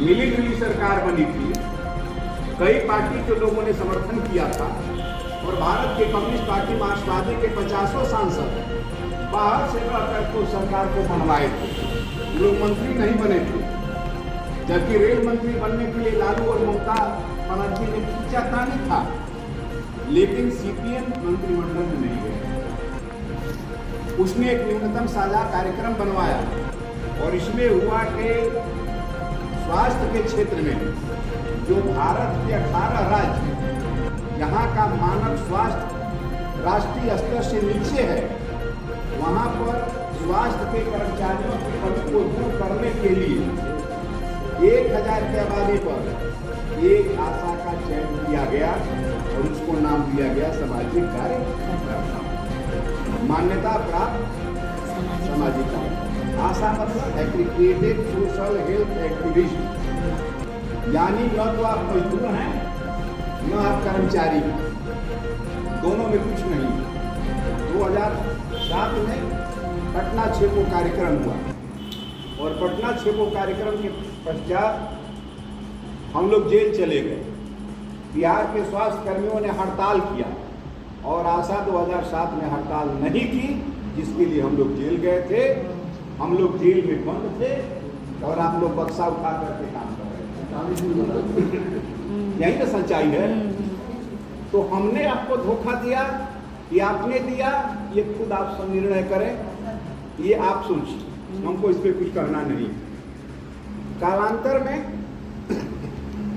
मिली जुली सरकार बनी थी, कई पार्टी के लोगों ने समर्थन किया था और भारत के कम्युनिस्ट पार्टी मार्क्सवादी के 50 सांसद बाहर से आकर तो सरकार को बनवाए थे। लोग मंत्री नहीं बने थे, जबकि रेल मंत्री बनने के लिए लालू और ममता बनर्जी ने खींचातानी था, लेकिन सीपीएम मंत्रिमंडल में नहीं गए। उसने एक न्यूनतम साझा कार्यक्रम बनवाया और इसमें हुआ कि स्वास्थ्य के क्षेत्र में जो भारत के 18 राज्य यहाँ का मानव स्वास्थ्य राष्ट्रीय स्तर से नीचे है, वहाँ पर स्वास्थ्य के कर्मचारियों की कमी को दूर करने के लिए 1000 की आबादी पर एक आशा का चयन किया गया और उसको नाम दिया गया सामाजिक कार्यकर्ता, मान्यता प्राप्त सामाजिक कार्य। आशा मतलब एग्रीगेटेड सोशल हेल्थ एक्टिविस्ट, यानी न तो आप मजदूर हैं न आप कर्मचारी, दोनों में कुछ नहीं। 2007 में पटना छेपो कार्यक्रम हुआ और पटना छेपो कार्यक्रम के पश्चात हम लोग जेल चले गए। बिहार के स्वास्थ्य कर्मियों ने हड़ताल किया और आशा 2007 में हड़ताल नहीं की, जिसके लिए हम लोग जेल गए थे। हम लोग जेल में बंद थे और आप लोग बक्सा उठा करके काम कर रहे थे। यही तो सच्चाई है। तो हमने आपको धोखा दिया कि आपने दिया, ये खुद आप सब निर्णय करें, ये आप सोचिए, हमको इस पर कुछ करना नहीं। कालांतर में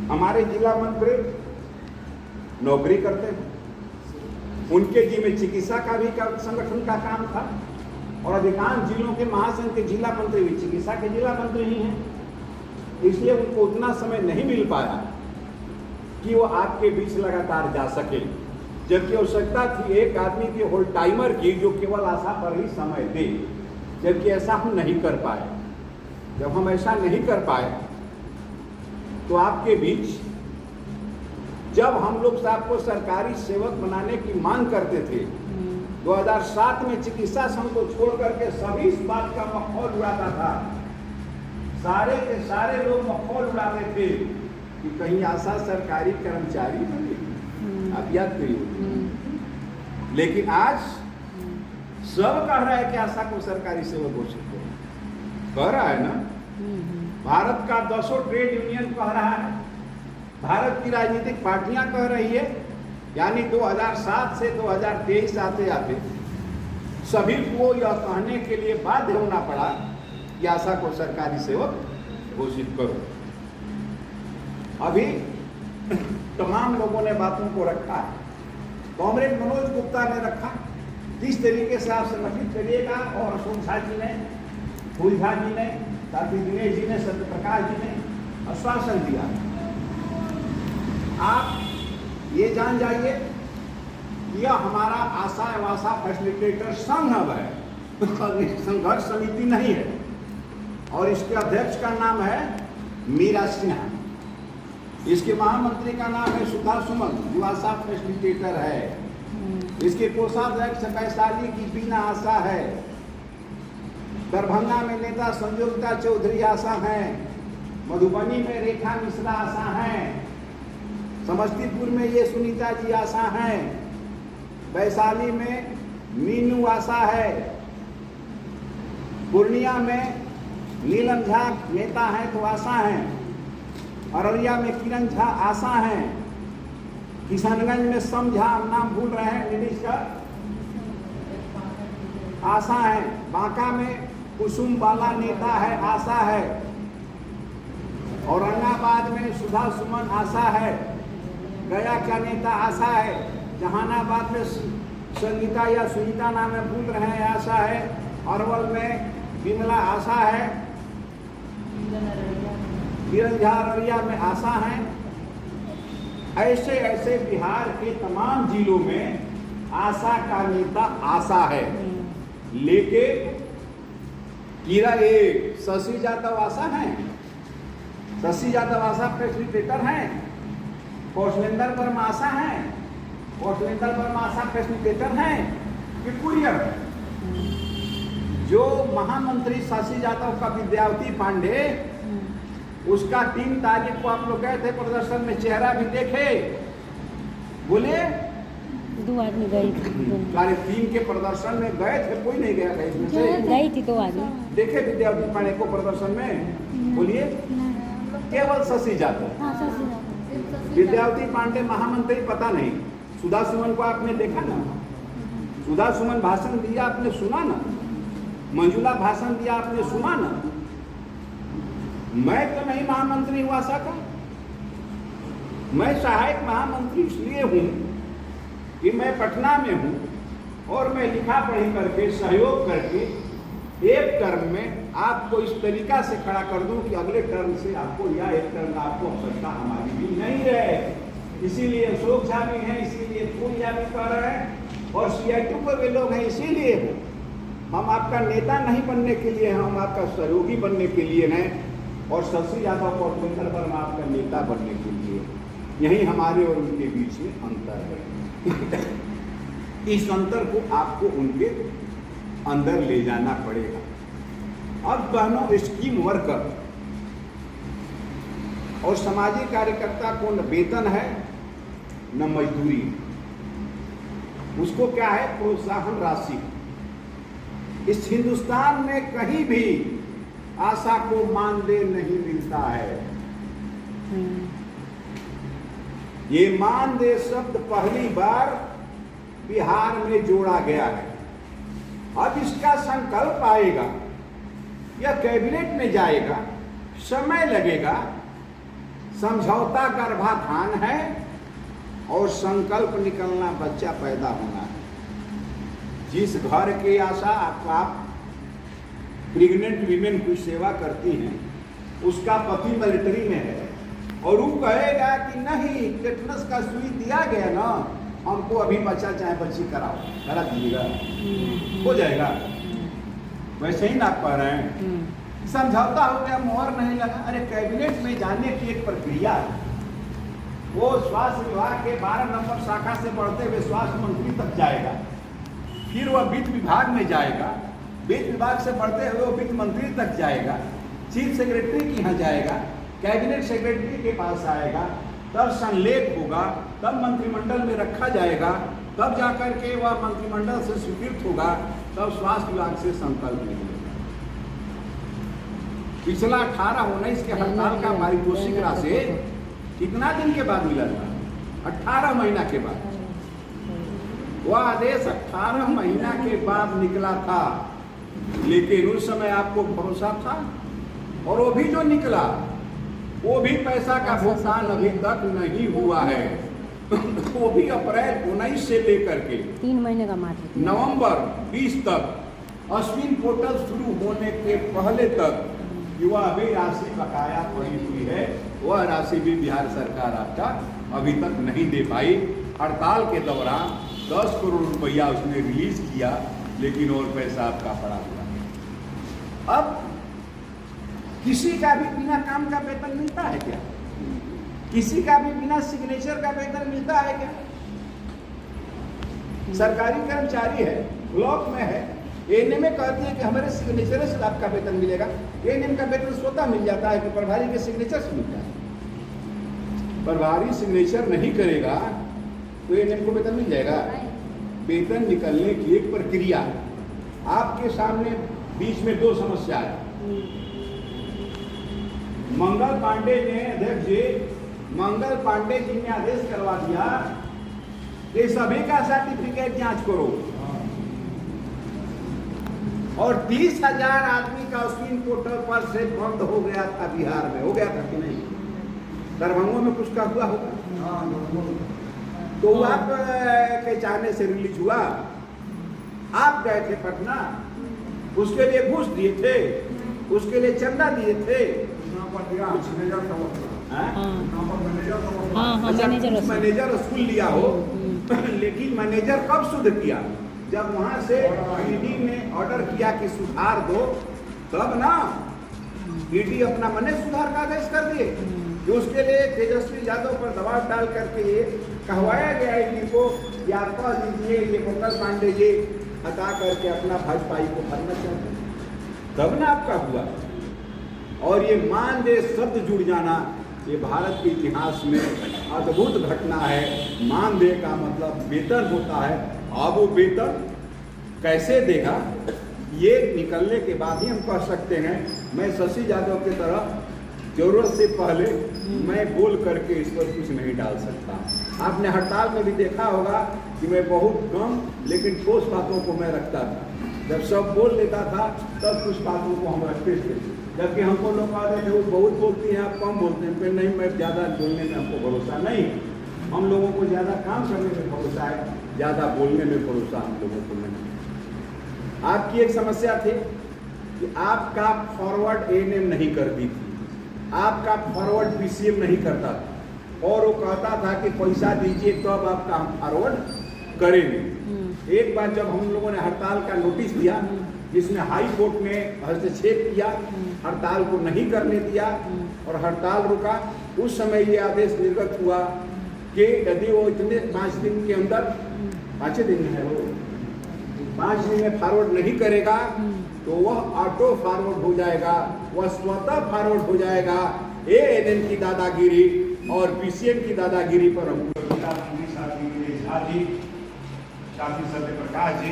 हमारे जिला मंत्री नौकरी करते हैं, उनके जी में चिकित्सा का भी संगठन का काम था और अधिकांश जिलों के महासंघ के जिला मंत्री भी चिकित्सा के जिला मंत्री ही हैं, इसलिए उनको उतना समय नहीं मिल पाया कि वो आपके बीच लगातार जा सके, जबकि आवश्यकता थी एक आदमी के होल टाइमर की जो केवल आशा पर ही समय दे, जबकि ऐसा हम नहीं कर पाए। जब हम ऐसा नहीं कर पाए तो आपके बीच जब हम लोग आपको सरकारी सेवक बनाने की मांग करते थे, 2007 में चिकित्सा संघ को छोड़ करके सभी इस बात का मखौल उड़ाता था, सारे के सारे लोग मखौल उड़ाते थे कि कहीं आशा सरकारी कर्मचारी बने। आप याद करिए। लेकिन आज सब कह रहा है कि आशा को सरकारी सेवक घोषित करो, कह रहा है ना। भारत का 200 ट्रेड यूनियन कह रहा है, भारत की राजनीतिक पार्टियां कह रही है, यानी 2007 से 2023 आते आते सभी को यह कहने के लिए बाध्य होना पड़ा कि आशा को सरकारी सेवक घोषित करो। अभी तमाम लोगों ने बातों को रखा है। कॉमरेड मनोज गुप्ता ने रखा, किस तरीके से आप संगठित करिएगा, और अशोक झा जी ने, फूल झा जी ने, साथी दिनेश जी ने, सत्यप्रकाश जी ने आश्वासन दिया। आप ये जान जाइए कि यह हमारा आशा एवं आशा फैसिलिटेटर संघ है, संघर्ष समिति नहीं है, और इसके अध्यक्ष का नाम है मीरा सिन्हा, इसके महामंत्री का नाम है सुधा सुमन जो आशा फैसिलिटेटर है, इसके कोषाध्यक्ष वैशाली की बीना आशा है, दरभंगा में नेता संयोगिता चौधरी आशा हैं, मधुबनी में रेखा मिश्रा आशा हैं, समस्तीपुर में ये सुनीता जी आशा हैं, वैशाली में मीनू आशा है, पूर्णिया में नीलम झा नेता हैं तो आशा हैं, अररिया में किरण झा आशा हैं, किशनगंज में समझा, हम नाम भूल रहे हैं नीतीश का, आशा है, बांका में कुसुम बाला नेता है आशा है, औरंगाबाद में सुधा सुमन आशा है, गया का नेता आशा है, जहानाबाद में संगीता या सुनीता नाम है भूल रहे हैं आशा है, अरवल में बिमला आशा है, किरण झा अररिया में आशा है। ऐसे ऐसे बिहार के तमाम जिलों में आशा का नेता आशा है। लेकिन कीरा ये शशि यादव आशा है, शशि यादव आशा फैसिलिटेटर हैं, कौशलेंद्र वर्मा आशा है, कौशलेंद्र वर्मा आशा फैसिलिटेटर हैं कि कुरियर। जो महामंत्री शशि यादव का विद्यावती पांडे उसका 3 तारीख को आप लोग गए थे प्रदर्शन में, चेहरा भी देखे, बोले 2 आदमी गई थी। 3 के प्रदर्शन में गए थे, कोई नहीं गया था इसमें से? गई थी 2 आदमी। देखे विद्यार्थी पांडे को प्रदर्शन में? बोलिए। केवल शशि यादव। विद्यार्थी पांडे महामंत्री पता नहीं। सुधा सुमन को आपने देखा ना? सुधा सुमन भाषण दिया आपने सुना ना? मंजुला भाषण दिया आपने सुना ना? मैं तो नहीं महामंत्री हुआ सका। मैं सहायक महामंत्री इसलिए हूं कि मैं पटना में हूं और मैं लिखा पढ़ी करके सहयोग करके एक टर्म में आपको इस तरीका से खड़ा कर दूं कि अगले टर्म से आपको या एक टर्म आपको आवश्यकता हमारी भी नहीं रहे। इसीलिए अशोक झा भी हैं, इसीलिए फूल झा भी कह रहे हैं और CI2 पर वे लोग हैं, इसीलिए हो। हम आपका नेता नहीं बनने के लिए, हम आपका सहयोगी बनने के लिए हैं और शशि यादव और उपेंद्र वर्मा आपका नेता बनने के लिए। यही हमारे और उनके बीच में अंतर है। इस अंतर को आपको उनके अंदर ले जाना पड़ेगा। अब बहनों, स्कीम वर्कर और सामाजिक कार्यकर्ता को न वेतन है न मजदूरी, उसको क्या है? प्रोत्साहन राशि। इस हिंदुस्तान में कहीं भी आशा को मानदेय नहीं मिलता है। ये मानदेय शब्द पहली बार बिहार में जोड़ा गया है। अब इसका संकल्प आएगा, यह कैबिनेट में जाएगा, समय लगेगा। समझौता गर्भाधान है और संकल्प निकलना, बच्चा पैदा होना है। जिस घर की आशा आप प्रेग्नेंट वीमेन की सेवा करती हैं, उसका पति मिलिट्री में है और वो कहेगा कि नहीं, टेटनस का सुई दिया गया ना, हमको अभी बच्चा चाहे बच्ची कराओ, करा दीजिएगा, हो जाएगा। वैसे ही ना कह रहे हैं। समझौता हो गया, मोहर नहीं लगा। अरे कैबिनेट में जाने की एक प्रक्रिया है। वो स्वास्थ्य विभाग के 12 नंबर शाखा से बढ़ते हुए स्वास्थ्य मंत्री तक जाएगा, फिर वह वित्त विभाग में जाएगा, वित्त विभाग से बढ़ते हुए वो वित्त मंत्री तक जाएगा, चीफ सेक्रेटरी के यहाँ जाएगा, कैबिनेट सेक्रेटरी के पास आएगा, तब संलेख होगा, तब मंत्रिमंडल में रखा जाएगा, तब जाकर के वह मंत्रिमंडल से स्वीकृत होगा, तब स्वास्थ्य विभाग से संकल्प निकलेगा। पिछला 18-19 के हड़ताल का पारितोषिक राशि कितना दिन के बाद मिला था? 18 महीना के बाद। वह आदेश 18 महीना के बाद निकला था, लेकिन उस समय आपको भरोसा था और वो भी जो निकला वो भी पैसा का भुगतान अभी तक नहीं हुआ है। वो भी अप्रैल 19 से लेकर के 3 महीने का मात्र नवंबर 20 तक अश्विन पोर्टल शुरू होने के पहले तक युवा अभी राशि बकाया पड़ी हुई है। वह राशि भी बिहार सरकार आपका अभी तक नहीं दे पाई। हड़ताल के दौरान 10 करोड़ रुपया उसने रिलीज किया, लेकिन और पैसा आपका पड़ा हुआ है। अब किसी का भी बिना काम का वेतन मिलता है क्या? किसी का भी बिना सिग्नेचर का वेतन मिलता है क्या? सरकारी कर्मचारी है, ब्लॉक में है, एएनएम कहती है कि हमारे सिग्नेचर से आपका वेतन मिलेगा। एएनएम का वेतन स्वतः मिल जाता है कि प्रभारी के सिग्नेचर से मिलता है। प्रभारी सिग्नेचर नहीं करेगा तो एएनएम को वेतन मिल जाएगा? वेतन निकलने की एक प्रक्रिया है। आपके सामने बीच में 2 समस्या है। मंगल पांडे ने अध्यक्ष जी, मंगल पांडे जी ने आदेश करवा दिया कि सभी का सर्टिफिकेट जांच करो और 30,000 आदमी का अश्विन पोर्टल पर से बंद हो गया था बिहार में। हो गया था कि नहीं? दरभंगा में कुछ का हुआ होगा तो आप के चाहने से रिलीज हुआ। आप गए थे पटना, उसके लिए घूस दिए थे, उसके लिए चंदा दिए थे। मैनेजर वसूल लिया हो, लेकिन मैनेजर कब शुद्ध किया? जब वहां से ईडी ने ऑर्डर किया कि सुधार दो, तब ना ईडी अपना मने सुधार का आदेश कर दिए कि उसके लिए तेजस्वी यादव पर दबाव डाल करके ये कहवाया गया ईडी को कि आप कह दीजिए ये मंगल पांडे जी हटा करके अपना भाजपाई को भरना चाहते, तब ना आपका हुआ। और ये मानदेय शब्द जुड़ जाना, ये भारत के इतिहास में अद्भुत घटना है। मानदेय का मतलब वेतन होता है। अब वो वेतन कैसे देगा, ये निकलने के बाद ही हम कह सकते हैं। मैं शशि यादव की तरह जरूरत से पहले मैं बोल करके इस पर कुछ नहीं डाल सकता। आपने हड़ताल में भी देखा होगा कि मैं बहुत कम लेकिन ठोस बातों को मैं रखता था। जब सब बोल लेता था तब कुछ बातों को हम रखते थे, जबकि हमको लोग कहते थे वो बहुत बोलती हैं, आप कम बोलते हैं। फिर नहीं, मैं ज़्यादा बोलने में हमको भरोसा नहीं। हम लोगों को ज़्यादा काम करने में भरोसा है, ज़्यादा बोलने में भरोसा हम लोगों को नहीं। आपकी एक समस्या थी कि आपका फॉरवर्ड एएनएम नहीं करती थी, आपका फॉरवर्ड पीसीएम नहीं करता था, और वो कहता था कि पैसा दीजिए तब आपका हम फॉरवर्ड करेंगे। एक बार जब हम लोगों ने हड़ताल का नोटिस दिया, जिसमें हाई कोर्ट ने हस्तक्षेप किया, हड़ताल को नहीं करने दिया और हड़ताल रुका, उस समय ये आदेश निर्गत हुआ कि यदि वो इतने 5 दिन के अंदर, 5 दिन है वो, 5 दिन में फॉरवर्ड नहीं करेगा तो वह ऑटो फॉरवर्ड हो जाएगा, वह स्वतः फॉरवर्ड हो जाएगा। एएनएम की दादागिरी और पीसीएम की दादागिरी पर हम साथी सत्यप्रकाश जी,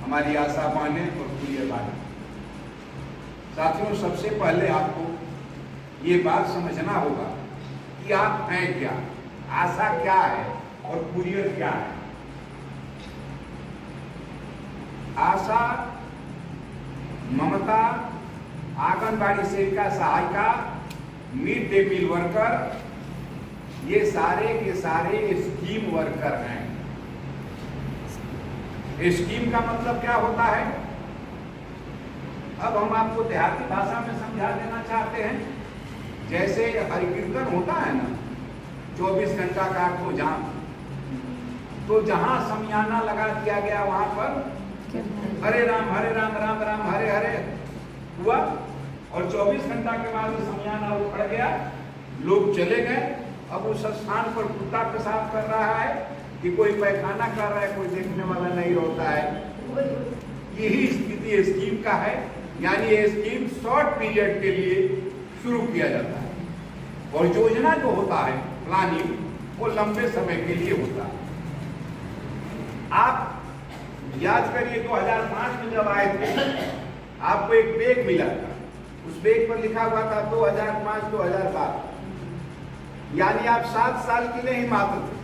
हमारी आशा बहने और प्रिय बात। साथियों, सबसे पहले आपको ये बात समझना होगा कि आप हैं क्या, आशा क्या है और कुरियर क्या है। आशा, ममता, आंगनबाड़ी सेविका सहायिका, मिड डे मील वर्कर, ये सारे के सारे स्कीम वर्कर हैं। स्कीम का मतलब क्या होता है, अब हम आपको देहाती भाषा में समझा देना चाहते हैं। जैसे हरिकीर्तन होता है ना, 24 घंटा का आपको जाम, तो जहां समियाना लगा दिया गया वहां पर हरे राम राम राम हरे हरे हुआ, और 24 घंटा के बाद समियाना उखड़ गया, लोग चले गए। अब उस स्थान पर कुत्ता पेशाब कर रहा है कि कोई पैखाना कर रहा है, कोई देखने वाला नहीं होता है। यही स्थिति स्कीम का है। यानी ये स्कीम शॉर्ट पीरियड के लिए शुरू किया जाता है, और योजना जो होता है, प्लानिंग, वो लंबे समय के लिए होता है। आप याद करिए 2005 में जब आए थे, आपको एक बैग मिला था, उस बैग पर लिखा हुआ था 2005-2012, यानी आप 7 साल के लिए ही मात्र थे।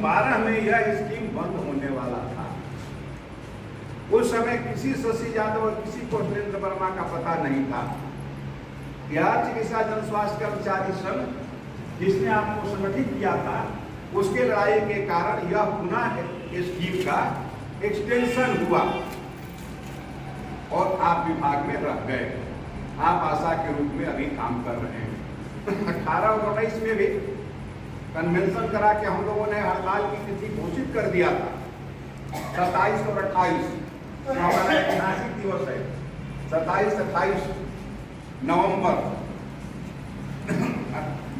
12 में यह स्कीम बंद होने वाला था। उस समय किसी शशि यादव और किसी को सुरेंद्र वर्मा का पता नहीं था। बिहार चिकित्सा जन स्वास्थ्य कर्मचारी संघ, जिसने आपको संगठित किया था, उसके लड़ाई के कारण यह पुनः स्कीम का एक्सटेंशन हुआ और आप विभाग में रह गए। आप आशा के रूप में अभी काम कर रहे हैं। 18 और 19 में भी कन्वेंशन करा के हम लोगों ने हड़ताल की तिथि घोषित कर दिया था, 27 और 28, तो हमारा ऐतिहासिक दिवस है 27-28 नवंबर,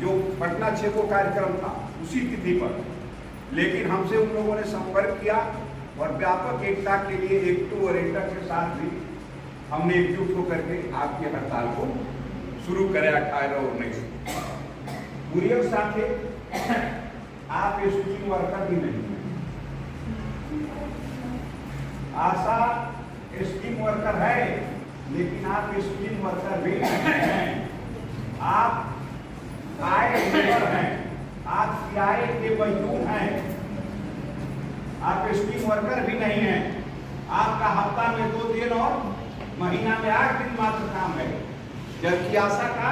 जो पटना छेको कार्यक्रम था उसी तिथि पर। लेकिन हमसे उन लोगों ने संपर्क किया और व्यापक एकता के लिए एक्टू और एंटर के साथ भी हमने एकजुट होकर के आपकी हड़ताल को शुरू करे 18 और 19। कुरियर साथे आप स्कीम वर्कर भी नहीं हैं। आशा स्कीम वर्कर है, लेकिन आप स्कीम वर्कर भी नहीं हैं। आप आय लेबर हैं, आप सीआई के मजदूर हैं, आप स्कीम वर्कर भी नहीं हैं। आपका हफ्ता में 2 दिन और महीना में 8 दिन मात्र काम है, जबकि आशा का